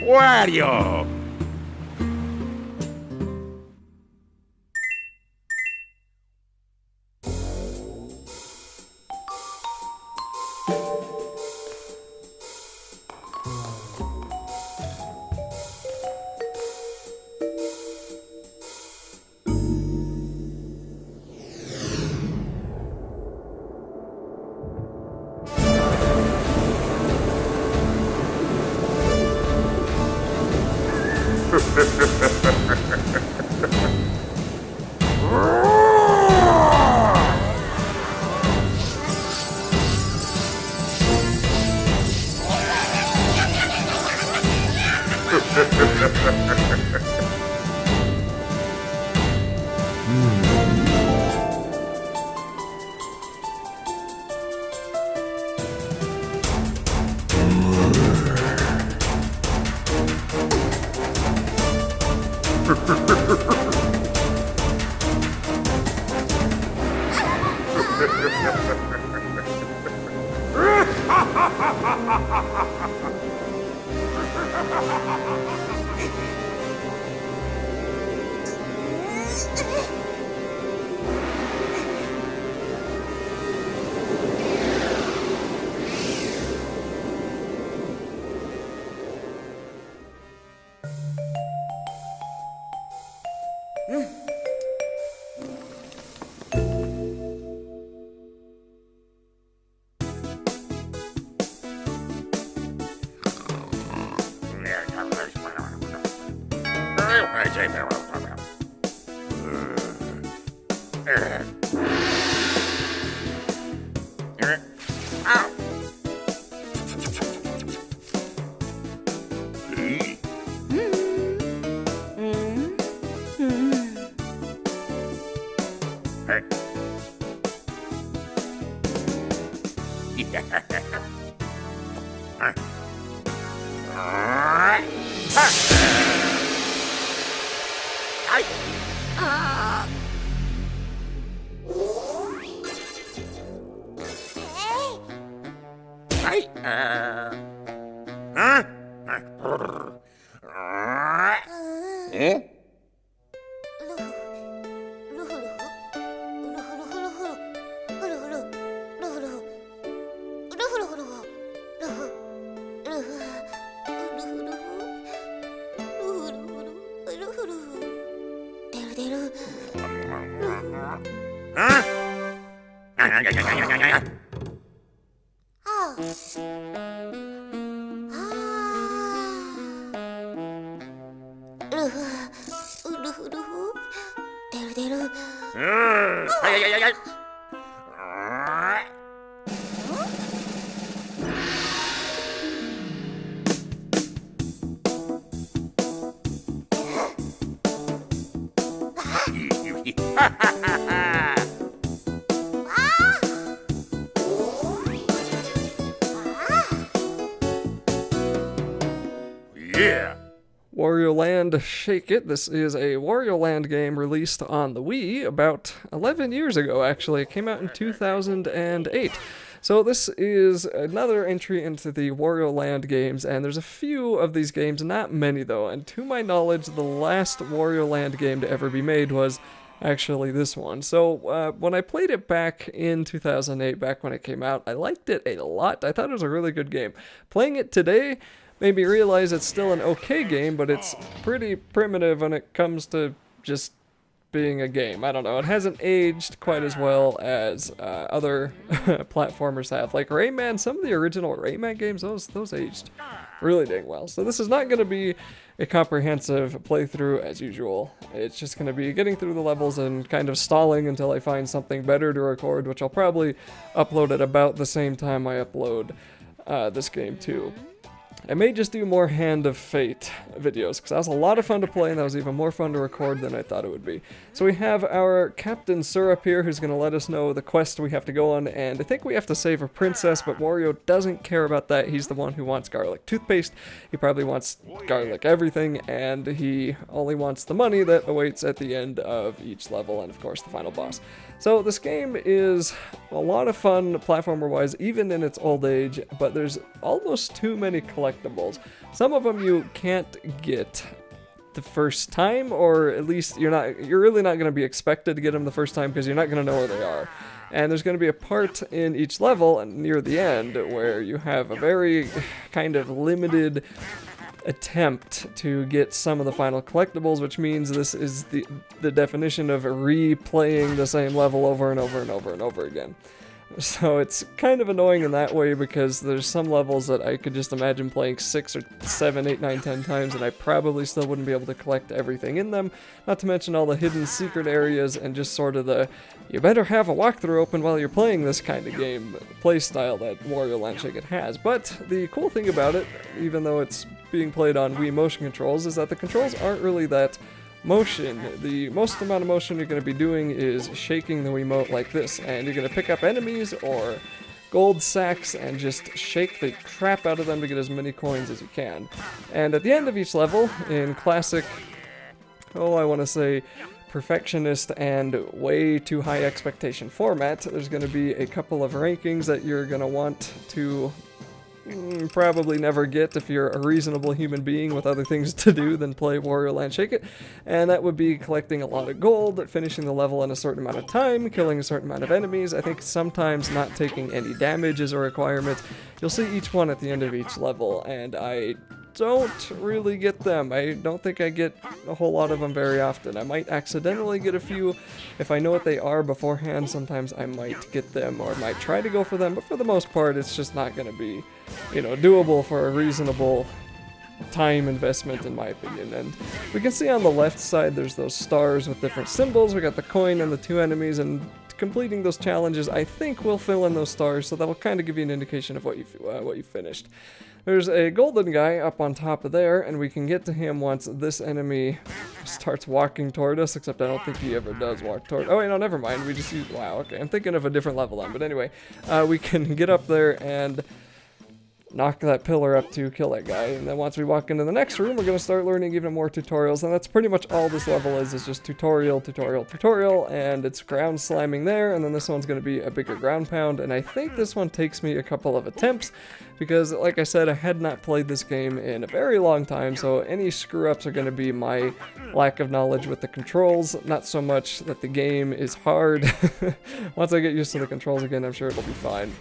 Wario! Yeah! Wario Land Shake It. This is a Wario Land game released on the Wii about 11 years ago, actually. It came out in 2008. So this is another entry into the Wario Land games, and there's a few of these games, not many though, and to my knowledge, the last Wario Land game to ever be made was actually this one. So when I played it back in 2008, back when it came out, I liked it a lot. I thought it was a really good game. Playing it today made me realize it's still an okay game, but it's pretty primitive when it comes to just being a game. I don't know, it hasn't aged quite as well as other platformers have. Like Rayman, some of the original Rayman games, those aged really dang well. So this is not going to be a comprehensive playthrough as usual. It's just going to be getting through the levels and kind of stalling until I find something better to record, which I'll probably upload at about the same time I upload this game too. I may just do more Hand of Fate videos, because that was a lot of fun to play, and that was even more fun to record than I thought it would be. So we have our Captain Syrup here, who's going to let us know the quest we have to go on, and I think we have to save a princess, but Wario doesn't care about that. He's the one who wants garlic toothpaste. He probably wants garlic everything, and he only wants the money that awaits at the end of each level, and of course the final boss. So this game is a lot of fun platformer-wise, even in its old age, but there's almost too many collectibles collectibles. Some of them you can't get the first time, or at least you're really not going to be expected to get them the first time because you're not going to know where they are. And there's going to be a part in each level near the end where you have a very kind of limited attempt to get some of the final collectibles, which means this is the definition of replaying the same level over and over and over and over again. So it's kind of annoying in that way because there's some levels that I could just imagine playing 6 or 7, 8, 9, 10 times and I probably still wouldn't be able to collect everything in them, not to mention all the hidden secret areas and just sort of the you better have a walkthrough open while you're playing this kind of game playstyle that Wario Land Shake It has. But the cool thing about it, even though it's being played on Wii motion controls, is that the controls aren't really that motion. The most amount of motion you're going to be doing is shaking the Wiimote like this, and you're going to pick up enemies or gold sacks and just shake the crap out of them to get as many coins as you can. And at the end of each level, in classic, I want to say perfectionist and way too high expectation format, there's going to be a couple of rankings that you're going to want to probably never get if you're a reasonable human being with other things to do than play Wario Land Shake It, and that would be collecting a lot of gold, finishing the level in a certain amount of time, killing a certain amount of enemies. I think sometimes not taking any damage is a requirement. You'll see each one at the end of each level, and I don't really get them. I don't think I get a whole lot of them very often. I might accidentally get a few. If I know what they are beforehand, sometimes I might get them or might try to go for them, but for the most part, it's just not going to be, doable for a reasonable time investment, in my opinion. And we can see on the left side there's those stars with different symbols. We got the coin and the two enemies, and completing those challenges I think will fill in those stars, so that will kind of give you an indication of what you finished. There's a golden guy up on top of there, and we can get to him once this enemy starts walking toward us, except I don't think he ever does walk toward... Oh, wait, no, never mind. We just use... Wow, okay. I'm thinking of a different level then. But anyway, we can get up there and knock that pillar up to kill that guy. And then once we walk into the next room, we're going to start learning even more tutorials. And that's pretty much all this level is just tutorial, tutorial, tutorial. And it's ground slamming there. And then this one's going to be a bigger ground pound. And I think this one takes me a couple of attempts because, like I said, I had not played this game in a very long time. So any screw-ups are going to be my lack of knowledge with the controls. Not so much that the game is hard. Once I get used to the controls again, I'm sure it'll be fine.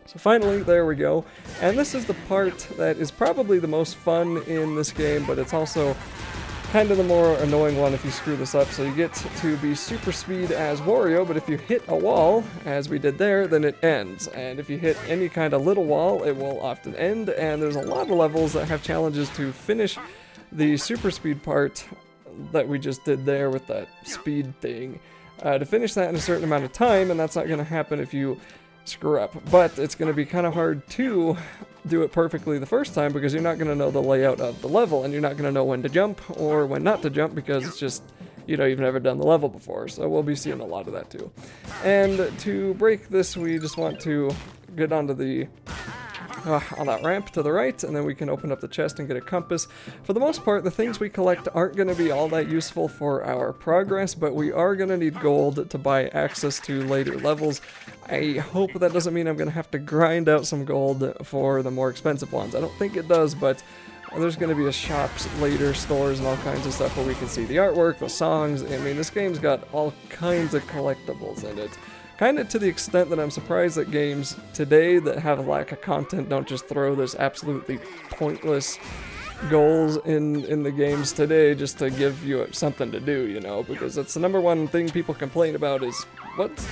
So finally, there we go. And this is the part that is probably the most fun in this game, but it's also kind of the more annoying one if you screw this up. So you get to be super speed as Wario, but if you hit a wall, as we did there, then it ends. And if you hit any kind of little wall, it will often end. And there's a lot of levels that have challenges to finish the super speed part that we just did there with that speed thing. To finish that in a certain amount of time, and that's not going to happen if you screw up, but it's going to be kind of hard to do it perfectly the first time because you're not going to know the layout of the level, and you're not going to know when to jump or when not to jump because it's just, you've never done the level before, so we'll be seeing a lot of that too. And to break this, we just want to get onto the on that ramp to the right, and then we can open up the chest and get a compass. For the most part, the things we collect aren't going to be all that useful for our progress, but we are going to need gold to buy access to later levels. I hope that doesn't mean I'm going to have to grind out some gold for the more expensive ones. I don't think it does, but there's going to be a shops later, stores, and all kinds of stuff where we can see the artwork, the songs. I mean, this game's got all kinds of collectibles in it. Kind of to the extent that I'm surprised that games today that have a lack of content don't just throw this absolutely pointless goals in the games today just to give you something to do, because that's the number one thing people complain about is what's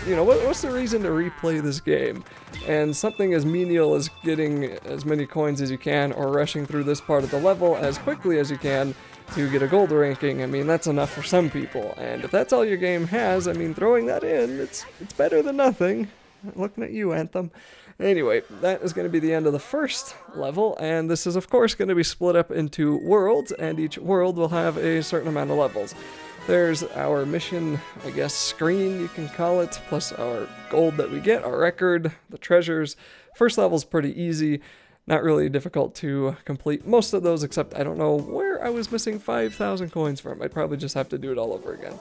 the reason to replay this game? And something as menial as getting as many coins as you can or rushing through this part of the level as quickly as you can to get a gold ranking, I mean, that's enough for some people. And if that's all your game has, I mean, throwing that in, it's better than nothing. Looking at you, Anthem. Anyway, that is going to be the end of the first level, and this is, of course, going to be split up into worlds, and each world will have a certain amount of levels. There's our mission, I guess, screen, you can call it, plus our gold that we get, our record, the treasures. First level's pretty easy. Not really difficult to complete most of those, except I don't know where I was missing 5,000 coins from. I'd probably just have to do it all over again.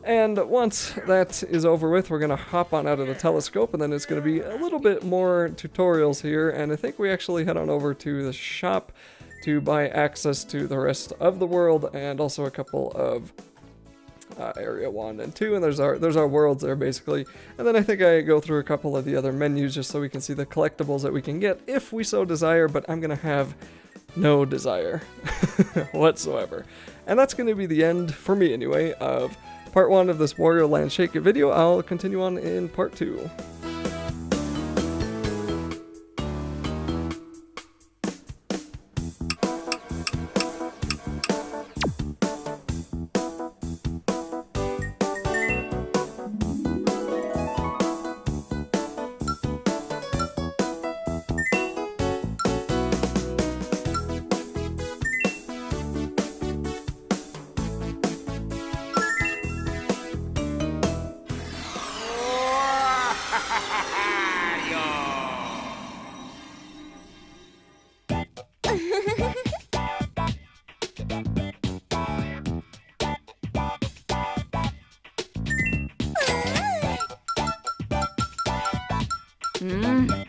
And once that is over with, we're going to hop on out of the telescope, and then it's going to be a little bit more tutorials here, and I think we actually head on over to the shop to buy access to the rest of the world, and also a couple of Area 1 and 2, and there's our worlds there, basically. And then I think I go through a couple of the other menus just so we can see the collectibles that we can get if we so desire, but I'm going to have no desire whatsoever. And that's going to be the end, for me anyway, of part 1 of this Wario Land Shake It video. I'll continue on in part 2. Mm.